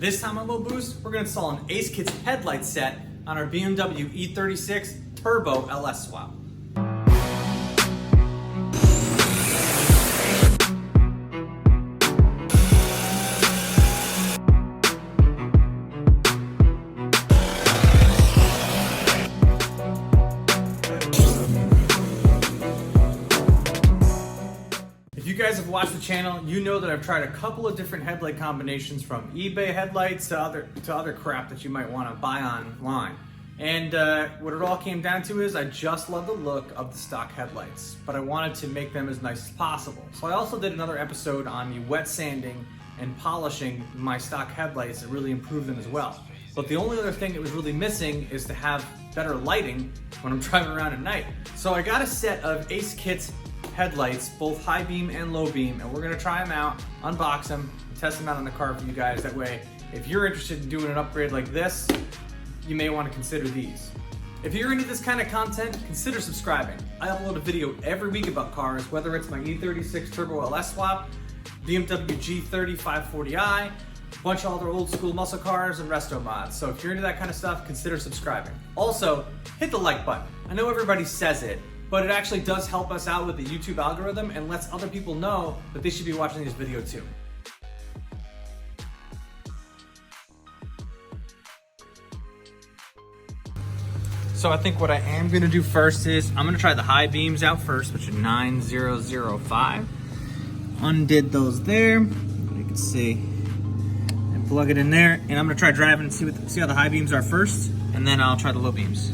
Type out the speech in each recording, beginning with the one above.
This time on Low Boost, we're going to install an Aiskits headlight set on our BMW E36 Turbo LS swap. If you guys have watched the channel, you know that I've tried a couple of different headlight combinations, from eBay headlights to other crap that you might want to buy online. And what it all came down to is I just love the look of the stock headlights, but I wanted to make them as nice as possible. So I also did another episode on the wet sanding and polishing my stock headlights and really improve them as well. But the only other thing that was really missing is to have better lighting when I'm driving around at night. So I got a set of Aiskits headlights, both high beam and low beam, and we're gonna try them out, unbox them, and test them out on the car for you guys. That way, if you're interested in doing an upgrade like this, you may want to consider these. If you're into this kind of content, consider subscribing. I upload a video every week about cars, whether it's my E36 Turbo LS swap, BMW G30 540i, a bunch of other old school muscle cars and resto mods. So if you're into that kind of stuff, consider subscribing. Also, hit the like button. I know everybody says it, but it actually does help us out with the YouTube algorithm and lets other people know that they should be watching this video too. So I think what I am gonna do first is I'm gonna try the high beams out first, which are 9005. Undid those there, you can see, and plug it in there. And I'm gonna try driving and see how the high beams are first, and then I'll try the low beams.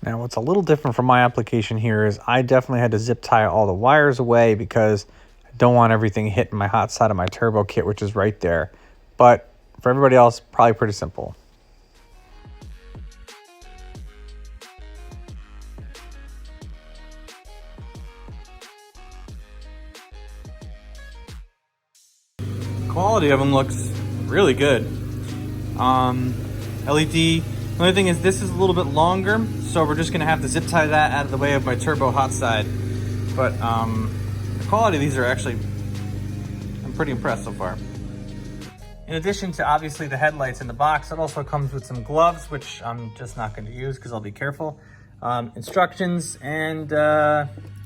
Now, what's a little different from my application here is I definitely had to zip tie all the wires away because I don't want everything hitting my hot side of my turbo kit, which is right there. But for everybody else, probably pretty simple. Quality of them looks really good. LED. The only thing is this is a little bit longer, so we're just gonna have to zip tie that out of the way of my turbo hot side. But the quality of these are actually, I'm pretty impressed so far. In addition to obviously the headlights in the box, it also comes with some gloves, which I'm just not gonna use because I'll be careful. Instructions, and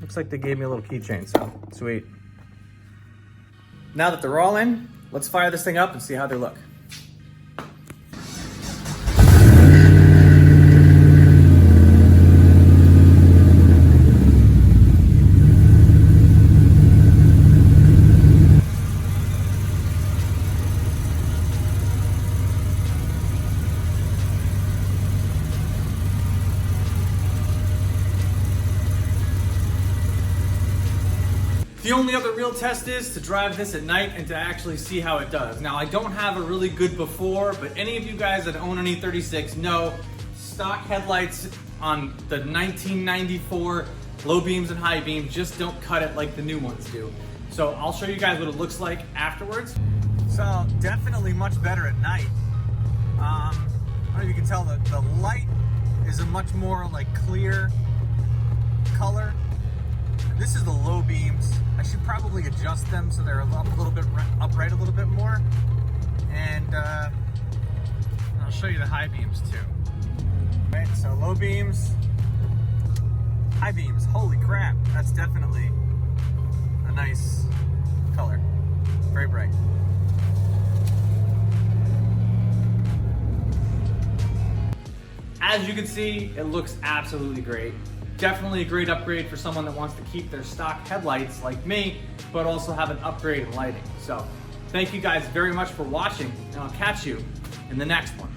looks like they gave me a little keychain, so sweet. Now that they're all in, let's fire this thing up and see how they look. The only other real test is to drive this at night and to actually see how it does. Now, I don't have a really good before, but any of you guys that own an E36 know stock headlights on the 1994 low beams and high beams just don't cut it like the new ones do. So I'll show you guys what it looks like afterwards. So definitely much better at night. I don't know if you can tell, the light is a much more like clear color. This is the low beams. I should probably adjust them so they're up a little bit upright a little bit more. And I'll show you the high beams too. Right, so low beams, high beams. Holy crap, that's definitely a nice color. Very bright. As you can see, it looks absolutely great. Definitely a great upgrade for someone that wants to keep their stock headlights like me, but also have an upgrade in lighting. So thank you guys very much for watching, and I'll catch you in the next one.